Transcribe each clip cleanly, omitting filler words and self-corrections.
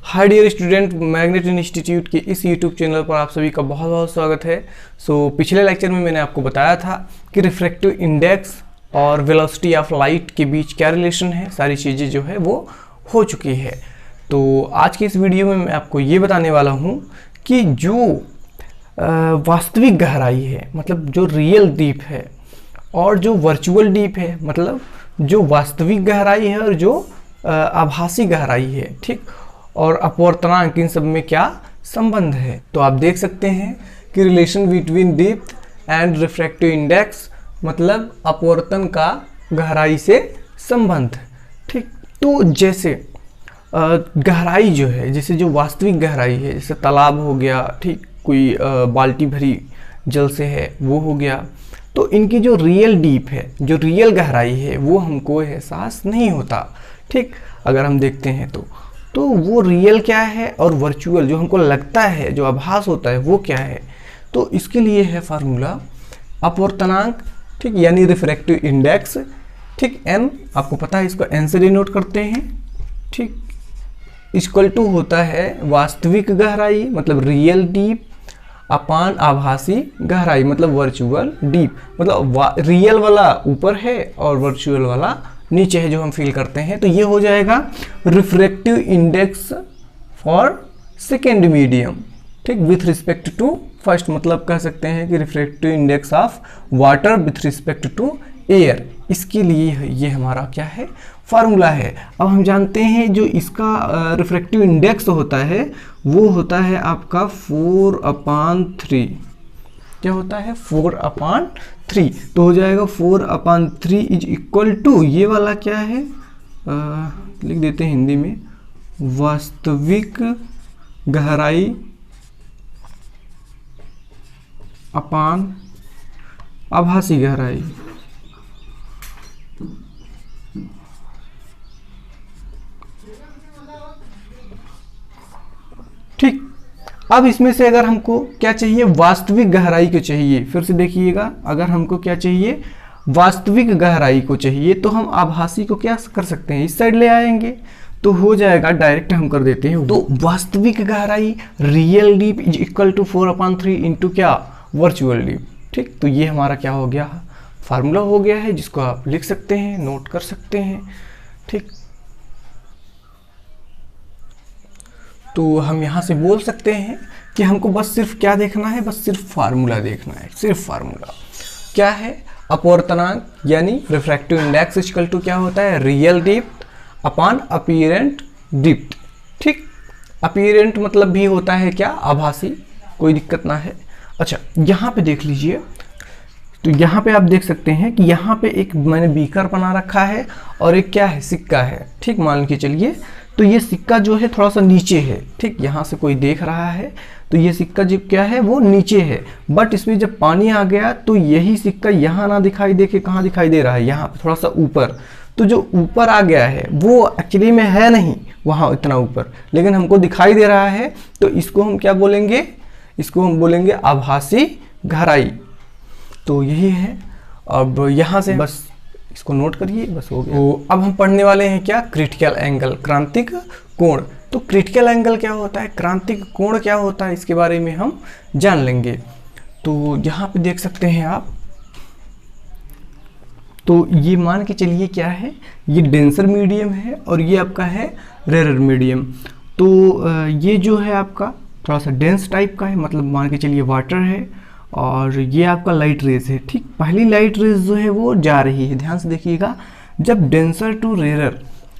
हाय dear student, magnet institute के इस YouTube channel पर आप सभी का बहुत बहुत स्वागत है। पिछले लेक्चर में मैंने आपको बताया था कि रिफ्रैक्टिव इंडेक्स और वेलोसिटी ऑफ लाइट के बीच क्या रिलेशन है, सारी चीज़ें जो है वो हो चुकी है। तो आज की इस वीडियो में मैं आपको ये बताने वाला हूँ कि जो वास्तविक गहराई है, मतलब जो रियल डीप है, और जो वर्चुअल डीप है, मतलब जो वास्तविक गहराई है और जो आभासी गहराई है, ठीक, और अपवर्तनांक, इन सब में क्या संबंध है। तो आप देख सकते हैं कि relation between depth and refractive index, मतलब अपवर्तन का गहराई से संबंध, ठीक। तो जैसे गहराई जो है, जैसे जो वास्तविक गहराई है, जैसे तालाब हो गया, ठीक, कोई बाल्टी भरी जल से है वो हो गया, तो इनकी जो रियल डीप है, जो रियल गहराई है, वो हमको एहसास नहीं होता, ठीक। अगर हम देखते हैं तो वो रियल क्या है और वर्चुअल जो हमको लगता है, जो आभास होता है, वो क्या है। तो इसके लिए है फार्मूला अपवर्तनांक, ठीक, यानी रिफ्रैक्टिव इंडेक्स, ठीक। एन आपको पता है, इसको एन से डिनोट करते हैं, ठीक। इक्वल टू होता है वास्तविक गहराई, मतलब रियल डीप, अपान आभासी गहराई, मतलब वर्चुअल डीप। मतलब रियल वाला ऊपर है और वर्चुअल वाला नीचे है, जो हम फील करते हैं। तो ये हो जाएगा refractive index for second medium, ठीक, विथ रिस्पेक्ट टू फर्स्ट। मतलब कह सकते हैं कि refractive index of water with respect to air. इसके लिए ये हमारा क्या है, फार्मूला है। अब हम जानते हैं जो इसका रिफ्रैक्टिव इंडेक्स होता है वो होता है आपका 4/3। क्या होता है, 4/3। तो हो जाएगा 4/3 इज इक्वल टू, ये वाला क्या है, लिख देते हैं हिंदी में, वास्तविक गहराई अपान आभासी गहराई। ठीक। अब इसमें से अगर हमको क्या चाहिए, वास्तविक गहराई को चाहिए, फिर से देखिएगा, अगर हमको क्या चाहिए, वास्तविक गहराई को चाहिए, तो हम आभासी को क्या कर सकते हैं, इस साइड ले आएंगे, तो हो जाएगा, डायरेक्ट हम कर देते हैं। तो वास्तविक गहराई real deep is equal to 4/3 into क्या, वर्चुअल डीप, ठीक। तो ये हमारा क्या हो गया, फार्मूला हो गया है, जिसको आप लिख सकते हैं, नोट कर सकते हैं, ठीक। तो हम यहाँ से बोल सकते हैं कि हमको बस सिर्फ क्या देखना है, बस सिर्फ फार्मूला देखना है, सिर्फ फार्मूला क्या है, अपवर्तनांक यानी रिफ्रैक्टिव इंडेक्स इक्वल टू क्या होता है, रियल डेप्थ अपान अपीरेंट डेप्थ, ठीक। अपीरेंट मतलब भी होता है क्या, आभासी, कोई दिक्कत ना है। अच्छा, यहाँ पे देख लीजिए, तो यहाँ पे आप देख सकते हैं कि यहाँ पे एक मैंने बीकर बना रखा है और एक क्या है, सिक्का है, ठीक। मान के चलिए, तो ये सिक्का जो है थोड़ा सा नीचे है, ठीक, यहाँ से कोई देख रहा है तो ये सिक्का जो क्या है वो नीचे है, बट इसमें जब पानी आ गया तो यही सिक्का यहाँ ना दिखाई दे के कहाँ दिखाई दे रहा है, यहाँ पे थोड़ा सा ऊपर। तो जो ऊपर आ गया है वो एक्चुअली में है नहीं वहाँ इतना ऊपर, लेकिन हमको दिखाई दे रहा है, तो इसको हम क्या बोलेंगे, इसको हम बोलेंगे आभासी गहराई। तो यही है। अब यहाँ से बस इसको नोट करिए, बस हो गया। तो अब हम पढ़ने वाले हैं क्या, क्रिटिकल एंगल, क्रांतिक कोण। तो क्रिटिकल एंगल क्या होता है, क्रांतिक कोण क्या होता है, इसके बारे में हम जान लेंगे। तो यहाँ पे देख सकते हैं आप, तो ये मान के चलिए क्या है, ये डेंसर मीडियम है और ये आपका है रेरर मीडियम। तो ये जो है आपका थोड़ा सा डेंस टाइप का है, मतलब मान के चलिए वाटर है, और ये आपका लाइट रेज है, ठीक। पहली लाइट रेज जो है वो जा रही है, ध्यान से देखिएगा, जब डेंसर टू रेरर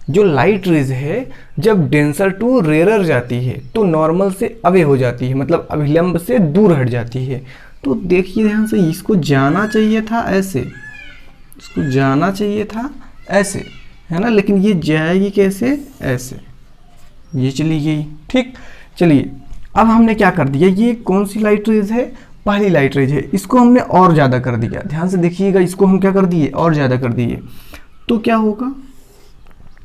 जो लाइट रेज है, जब डेंसर टू रेरर जाती है तो नॉर्मल से अवे हो जाती है, मतलब अभिलंब से दूर हट जाती है। तो देखिए ध्यान से, इसको जाना चाहिए था ऐसे, इसको जाना चाहिए था ऐसे, है ना, लेकिन ये जाएगी कैसे, ऐसे, ये चली गई, ठीक। चलिए, अब हमने क्या कर दिया, ये कौन सी लाइट रेज है, पहली लाइट रेज है, इसको हमने और ज़्यादा कर दिया, ध्यान से देखिएगा, इसको हम क्या कर दिए, और ज़्यादा कर दिए। तो क्या होगा,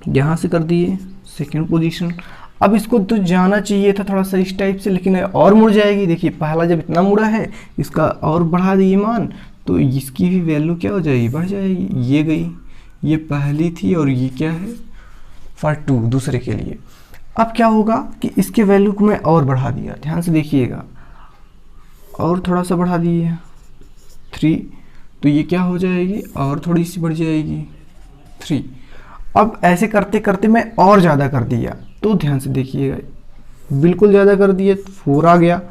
यहाँ से कर दिए सेकंड पोजीशन। अब इसको तो जाना चाहिए था थोड़ा सा इस टाइप से, लेकिन और मुड़ जाएगी। देखिए पहला जब इतना मुड़ा है, इसका और बढ़ा दिए मान, तो इसकी भी वैल्यू क्या हो जाएगी, बढ़ जाएगी। ये गई, ये पहली थी और ये क्या है, फॉर 2 दूसरे के लिए। अब क्या होगा कि इसके वैल्यू को मैं और बढ़ा दिया, ध्यान से देखिएगा, और थोड़ा सा बढ़ा दिए 3, तो ये क्या हो जाएगी और थोड़ी सी बढ़ जाएगी 3। अब ऐसे करते करते मैं और ज़्यादा कर दिया, तो ध्यान से देखिएगा, बिल्कुल ज़्यादा कर दिए 4 आ गया।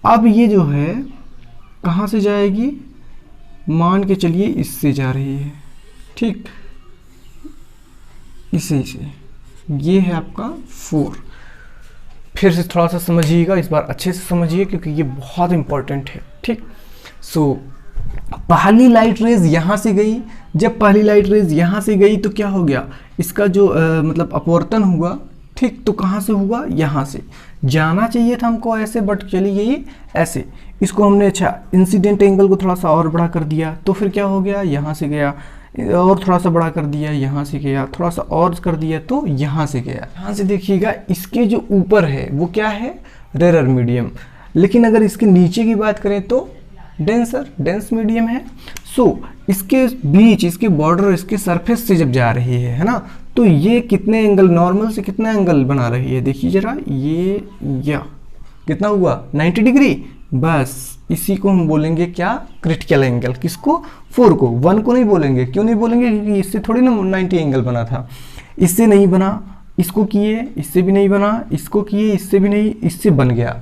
अब ये जो है कहाँ से जाएगी, मान के चलिए इससे जा रही है, ठीक, इसी से, ये है आपका 4। फिर से थोड़ा सा समझिएगा, इस बार अच्छे से समझिए क्योंकि ये बहुत इंपॉर्टेंट है, ठीक। सो पहली लाइट रेज यहाँ से गई, जब पहली लाइट रेज यहाँ से गई तो क्या हो गया, इसका जो मतलब अपवर्तन हुआ, ठीक, तो कहाँ से हुआ, यहाँ से जाना चाहिए था हमको ऐसे, बट चली गई ऐसे। इसको हमने अच्छा इंसिडेंट एंगल को थोड़ा सा और बड़ा कर दिया, तो फिर क्या हो गया, यहाँ से गया, और थोड़ा सा बड़ा कर दिया, यहाँ से गया, थोड़ा सा और कर दिया तो यहाँ से गया। यहाँ से देखिएगा, इसके जो ऊपर है वो क्या है, रेरर मीडियम, लेकिन अगर इसके नीचे की बात करें तो डेंस मीडियम है। सो इसके बीच, इसके बॉर्डर, इसके सरफेस से जब जा रही है ना, तो ये कितने एंगल, नॉर्मल से कितना एंगल बना रही है, देखिए जरा, ये या कितना हुआ 90 डिग्री, बस इसी को हम बोलेंगे क्या, क्रिटिकल एंगल। किसको, 4 को, 1 को नहीं बोलेंगे। क्यों नहीं बोलेंगे, क्योंकि इससे थोड़ी ना 90 एंगल बना था, इससे नहीं बना, इसको किए, इससे भी नहीं बना, इसको किए, इससे भी नहीं, इससे बन गया।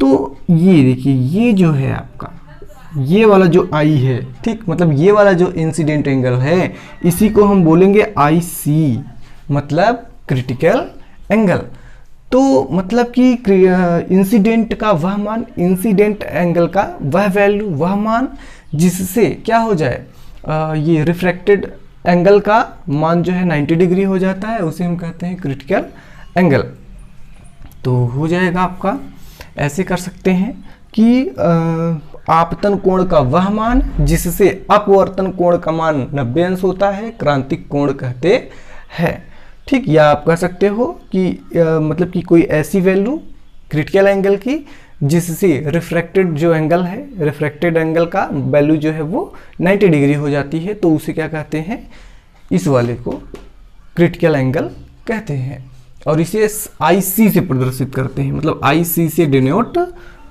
तो ये देखिए, ये जो है आपका, ये वाला जो आई है, ठीक, मतलब ये वाला जो इंसिडेंट एंगल है, इसी को हम बोलेंगे IC, मतलब क्रिटिकल एंगल। तो मतलब कि इंसिडेंट का वह मान, इंसिडेंट एंगल का वह वैल्यू, वह मान जिससे क्या हो जाए, ये रिफ्रैक्टेड एंगल का मान जो है 90 डिग्री हो जाता है, उसे हम कहते हैं क्रिटिकल एंगल। तो हो जाएगा आपका, ऐसे कर सकते हैं कि आपतन कोण का वह मान जिससे अपवर्तन कोण का मान 90 अंश होता है, क्रांतिक कोण कहते हैं, ठीक। या आप कह सकते हो कि मतलब कि कोई ऐसी वैल्यू क्रिटिकल एंगल की जिससे रिफ्रैक्टेड जो एंगल है, रिफ्रैक्टेड एंगल का वैल्यू जो है वो 90 डिग्री हो जाती है, तो उसे क्या कहते हैं, इस वाले को क्रिटिकल एंगल कहते हैं। और इसे IC से प्रदर्शित करते हैं, मतलब IC से डिनोट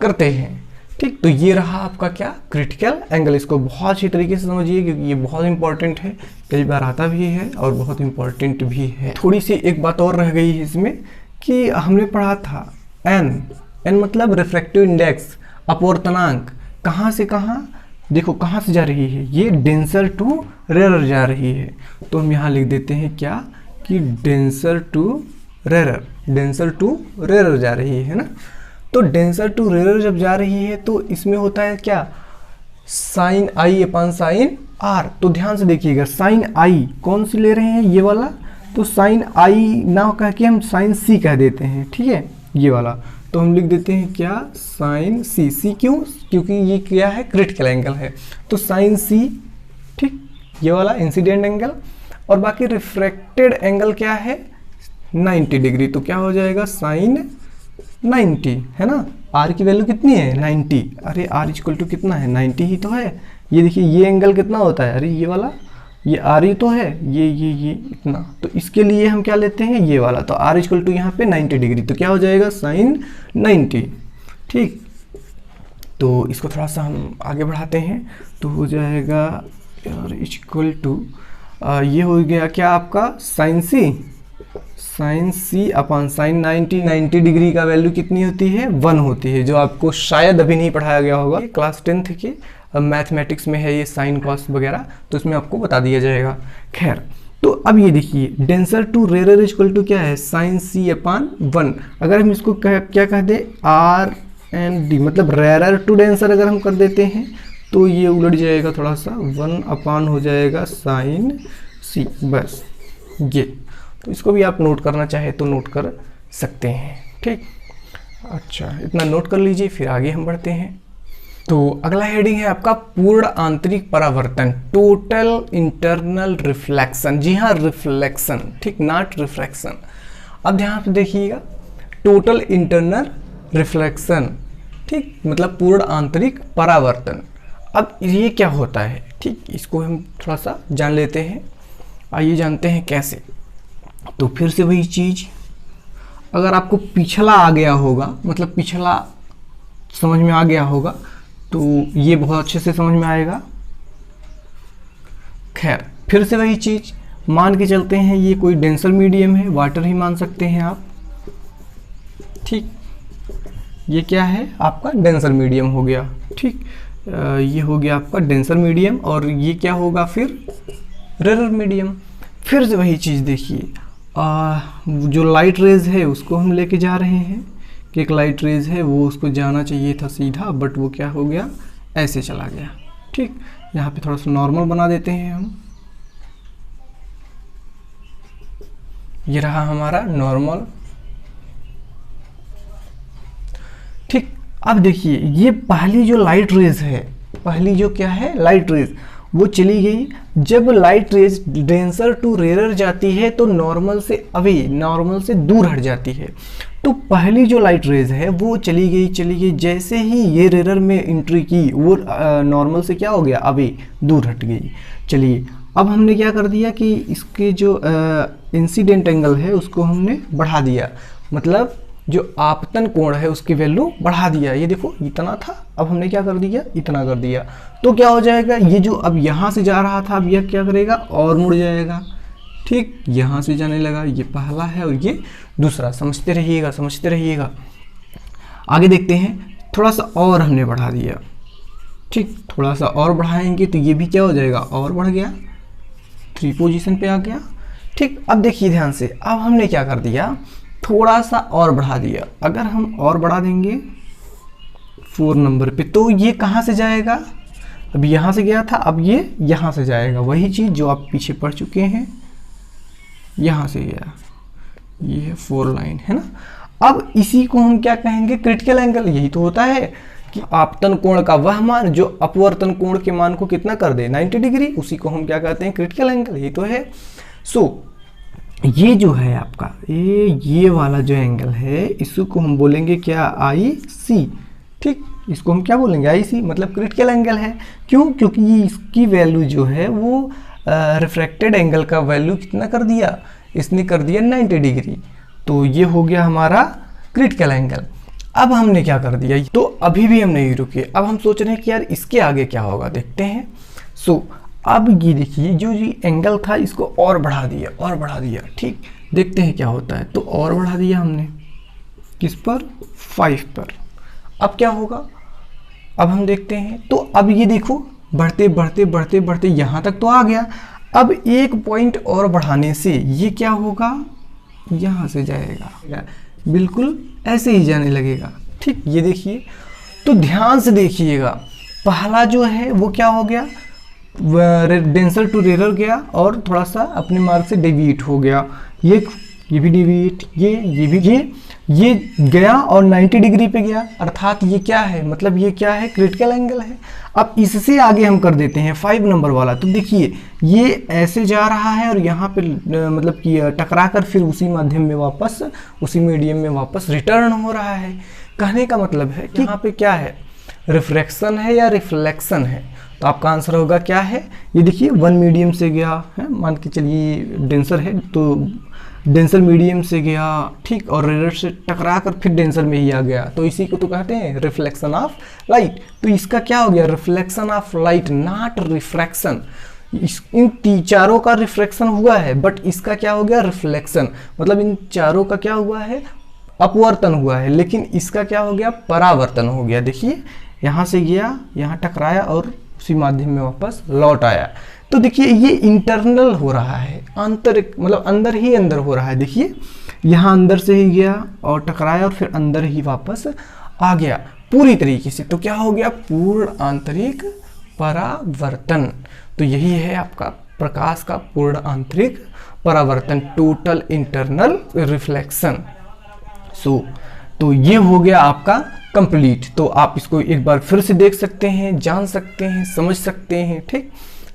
करते हैं, ठीक। तो ये रहा आपका क्या, क्रिटिकल एंगल। इसको बहुत अच्छी तरीके से समझिए क्योंकि ये बहुत इंपॉर्टेंट है, कई बार आता भी है और बहुत इंपॉर्टेंट भी है। थोड़ी सी एक बात और रह गई है इसमें कि हमने पढ़ा था n मतलब रिफ्रैक्टिव इंडेक्स, अपवर्तनांक, कहाँ से कहाँ, देखो कहाँ से जा रही है, ये डेंसर टू रेरर जा रही है। तो हम यहाँ लिख देते हैं क्या, कि डेंसर टू रेरर जा रही है ना। तो डेंसर टू रेरर जब जा रही है तो इसमें होता है क्या, sine I upon sine R। तो ध्यान से देखिएगा, साइन I कौन सी ले रहे हैं, ये वाला, तो साइन I ना कह के हम साइन C कह देते हैं, ठीक है, ये वाला। तो हम लिख देते हैं क्या, साइन C क्यों, क्योंकि ये क्या है, क्रिटिकल एंगल है, तो साइन C, ठीक, ये वाला इंसिडेंट एंगल। और बाकी रिफ्रैक्टेड एंगल क्या है, 90 डिग्री, तो क्या हो जाएगा, साइन 90, है ना। R की वैल्यू कितनी है, 90, अरे R इक्वल टू कितना है, 90 ही तो है। ये देखिए, ये एंगल कितना होता है, अरे ये वाला, ये R ही तो है, ये इतना, तो इसके लिए हम क्या लेते हैं, ये वाला, तो R इक्वल टू यहाँ पे 90 डिग्री, तो क्या हो जाएगा, साइन 90, ठीक। तो इसको थोड़ा सा हम आगे बढ़ाते हैं, तो हो जाएगा R इक्वल टू, ये हो गया क्या आपका, sine C upon sine 90 degree का वैल्यू कितनी होती है, 1 होती है, जो आपको शायद अभी नहीं पढ़ाया गया होगा, क्लास 10th के मैथमेटिक्स में है ये साइन कॉस वगैरह, तो इसमें आपको बता दिया जाएगा। खैर, तो अब ये देखिए, denser to rarer equal to क्या है, साइन C अपान 1। अगर हम इसको क्या कह दे, R&D, मतलब रेरर टू डेंसर अगर हम कर देते हैं तो ये उलट जाएगा थोड़ा सा, 1 अपान हो जाएगा साइन C, बस ये। तो इसको भी आप नोट करना चाहे तो नोट कर सकते हैं, ठीक। अच्छा, इतना नोट कर लीजिए, फिर आगे हम बढ़ते हैं। तो अगला हेडिंग है आपका पूर्ण आंतरिक परावर्तन, टोटल इंटरनल रिफ्लेक्शन। जी हाँ, रिफ्लेक्शन, ठीक, नॉट रिफ्रैक्शन। अब ध्यान से देखिएगा, टोटल इंटरनल रिफ्लेक्शन, ठीक, मतलब पूर्ण आंतरिक परावर्तन। अब ये क्या होता है, ठीक, इसको हम थोड़ा सा जान लेते हैं। आइए जानते हैं कैसे। तो फिर से वही चीज़, अगर आपको पिछला आ गया होगा, मतलब पिछला समझ में आ गया होगा, तो ये बहुत अच्छे से समझ में आएगा। खैर, फिर से वही चीज़ मान के चलते हैं, ये कोई डेंसर मीडियम है, वाटर ही मान सकते हैं आप, ठीक। ये क्या है आपका डेंसर मीडियम हो गया, ठीक। ये हो गया आपका डेंसर मीडियम, और ये क्या होगा फिर रेरर मीडियम। फिर से वही चीज़ देखिए, जो लाइट रेज है उसको हम लेके जा रहे हैं कि एक लाइट रेज है वो उसको जाना चाहिए था सीधा, बट वो क्या हो गया, ऐसे चला गया, ठीक। यहाँ पे थोड़ा सा नॉर्मल बना देते हैं हम, ये रहा हमारा नॉर्मल, ठीक। अब देखिए ये पहली जो लाइट रेज है, पहली जो क्या है लाइट रेज, वो चली गई। जब light rays denser to rarer जाती है तो नॉर्मल से अवे, नॉर्मल से दूर हट जाती है। तो पहली जो लाइट रेज है वो चली गई, जैसे ही ये रेरर में एंट्री की वो नॉर्मल से क्या हो गया, अवे, दूर हट गई। चलिए अब हमने क्या कर दिया कि इसके जो इंसिडेंट एंगल है उसको हमने बढ़ा दिया, मतलब जो आपतन कोण है उसकी वैल्यू बढ़ा दिया। ये देखो इतना था, अब हमने क्या कर दिया, इतना कर दिया। तो क्या हो जाएगा, ये जो अब यहाँ से जा रहा था अब यह क्या करेगा, और मुड़ जाएगा, ठीक। यहाँ से जाने लगा, ये पहला है और ये दूसरा। समझते रहिएगा, समझते रहिएगा। आगे देखते हैं, थोड़ा सा और हमने बढ़ा दिया, ठीक। थोड़ा सा और बढ़ाएंगे तो ये भी क्या हो जाएगा, और बढ़ गया, 3 पोजीशन पे आ गया, ठीक। अब देखिए ध्यान से, अब हमने क्या कर दिया, थोड़ा सा और बढ़ा दिया। अगर हम और बढ़ा देंगे 4 नंबर पे, तो ये कहाँ से जाएगा, अब यहाँ से गया था, अब ये यहाँ से जाएगा। वही चीज़ जो आप पीछे पढ़ चुके हैं, यहाँ से गया, ये है 4 लाइन, है ना। अब इसी को हम क्या कहेंगे, क्रिटिकल एंगल। यही तो होता है कि आपतन कोण का वह मान जो अपवर्तन कोण के मान को कितना कर दे, 90 डिग्री, उसी को हम क्या कहते हैं, क्रिटिकल एंगल। यही तो है। सो ये जो है आपका ये वाला जो एंगल है, इसको हम बोलेंगे क्या, IC, ठीक। इसको हम क्या बोलेंगे, IC, मतलब क्रिटिकल एंगल है। क्यों, क्योंकि ये इसकी वैल्यू जो है वो रिफ्रैक्टेड एंगल का वैल्यू कितना कर दिया, इसने कर दिया 90 डिग्री। तो ये हो गया हमारा क्रिटिकल एंगल। अब हमने क्या कर दिया, तो अभी भी हम नहीं रुके, अब हम सोच रहे हैं कि यार इसके आगे क्या होगा, देखते हैं। सो अब ये देखिए जो ये एंगल था इसको और बढ़ा दिया, और बढ़ा दिया, ठीक। देखते हैं क्या होता है। तो और बढ़ा दिया हमने, किस पर, 5 पर। अब क्या होगा, अब हम देखते हैं। तो अब ये देखो बढ़ते बढ़ते बढ़ते बढ़ते यहाँ तक तो आ गया। अब एक पॉइंट और बढ़ाने से ये क्या होगा, यहाँ से जाएगा, बिल्कुल ऐसे ही जाने लगेगा, ठीक। ये देखिए, तो ध्यान से देखिएगा, पहला जो है वो क्या हो गया, डेंसर टू रेरर गया और थोड़ा सा अपने मार्ग से डेविएट हो गया। ये भी डेविएट, ये भी ये गया और 90 डिग्री पे गया, अर्थात ये क्या है, मतलब ये क्या है, क्रिटिकल एंगल है। अब इससे आगे हम कर देते हैं 5 नंबर वाला। तो देखिए ये ऐसे जा रहा है और यहाँ पे मतलब कि टकरा कर फिर उसी माध्यम में वापस, उसी मीडियम में वापस रिटर्न हो रहा है। कहने का मतलब है कि यहाँ पे क्या है, रिफ्रैक्शन है या रिफ्लेक्शन है। तो आपका आंसर होगा क्या है, ये देखिए 1 मीडियम से गया है, मान के चलिए डेंसर है तो डेंसर मीडियम से गया, ठीक, और रेरर से टकरा कर फिर डेंसर में ही आ गया। तो इसी को तो कहते हैं रिफ्लेक्शन ऑफ लाइट। तो इसका क्या हो गया, reflection of light, not refraction. इन चारों का रिफ्रैक्शन हुआ है, बट इसका क्या हो गया, रिफ्लेक्शन। मतलब इन चारों का क्या हुआ है, अपवर्तन हुआ है, लेकिन इसका क्या हो गया, परावर्तन हो गया। देखिए यहाँ से गया, यहाँ टकराया और उसी माध्यम में वापस लौट आया। तो देखिए ये इंटरनल हो रहा है, आंतरिक, मतलब अंदर ही अंदर हो रहा है। देखिए यहाँ अंदर से ही गया और टकराया और फिर अंदर ही वापस आ गया पूरी तरीके से। तो क्या हो गया, पूर्ण आंतरिक परावर्तन। तो यही है आपका प्रकाश का पूर्ण आंतरिक परावर्तन, टोटल इंटरनल रिफ्लेक्शन। तो ये हो गया आपका कंप्लीट। तो आप इसको एक बार फिर से देख सकते हैं, जान सकते हैं, समझ सकते हैं, ठीक।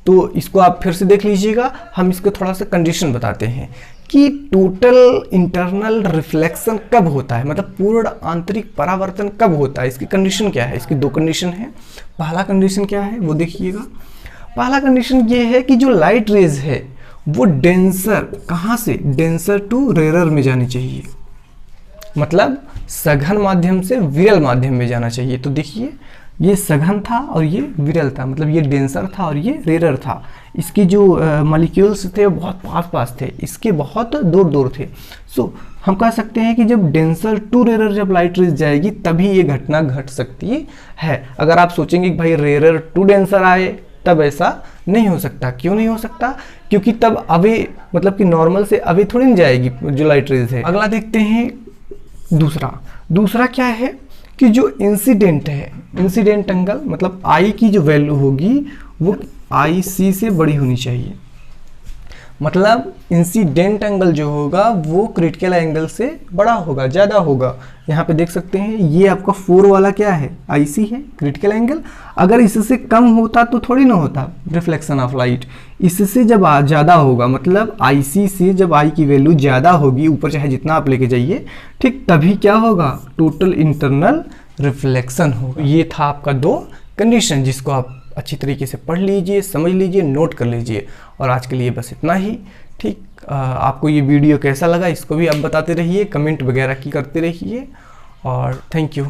तो इसको आप फिर से देख लीजिएगा। हम इसको थोड़ा सा कंडीशन बताते हैं कि टोटल इंटरनल रिफ्लेक्शन कब होता है, मतलब पूर्ण आंतरिक परावर्तन कब होता है। इसकी कंडीशन क्या है, इसकी 2 कंडीशन है। पहला कंडीशन क्या है वो देखिएगा। पहला कंडीशन ये है कि जो लाइट रेज है वो डेंसर, कहाँ से, डेंसर टू रेरर में जानी चाहिए। मतलब सघन माध्यम से विरल माध्यम में जाना चाहिए। तो देखिए ये सघन था और ये विरल था, मतलब ये डेंसर था और ये रेयर था। इसकी जो मॉलिक्यूल्स थे वो बहुत पास पास थे, इसके बहुत दूर दूर थे। सो हम कह सकते हैं कि जब डेंसर टू रेयर जब लाइट रेज जाएगी तभी ये घटना घट सकती है। अगर आप सोचेंगे कि भाई रेयर टू डेंसर आए, तब ऐसा नहीं हो सकता। क्यों नहीं हो सकता? क्योंकि तब अवे मतलब कि नॉर्मल से अवे थोड़ी नहीं जाएगी जो लाइट रेज है। अगला देखते हैं दूसरा क्या है कि जो इंसिडेंट है, इंसिडेंट एंगल मतलब आई की जो वैल्यू होगी वो आई सी से बड़ी होनी चाहिए। मतलब इंसिडेंट एंगल जो होगा वो क्रिटिकल एंगल से बड़ा होगा, ज़्यादा होगा। यहाँ पे देख सकते हैं ये आपका 4 वाला क्या है, आईसी है क्रिटिकल एंगल। अगर इससे कम होता तो थोड़ी ना होता रिफ्लेक्शन ऑफ लाइट। इससे जब ज़्यादा होगा मतलब आईसी से जब आई की वैल्यू ज़्यादा होगी, ऊपर चाहे जितना आप लेके जाइए, ठीक, तभी क्या होगा, टोटल इंटरनल रिफ्लेक्शन होगा। ये था आपका 2 कंडीशन, जिसको आप अच्छी तरीके से पढ़ लीजिए, समझ लीजिए, नोट कर लीजिए। और आज के लिए बस इतना ही। ठीक, आपको ये वीडियो कैसा लगा इसको भी आप बताते रहिए, कमेंट वगैरह की करते रहिए। और थैंक यू।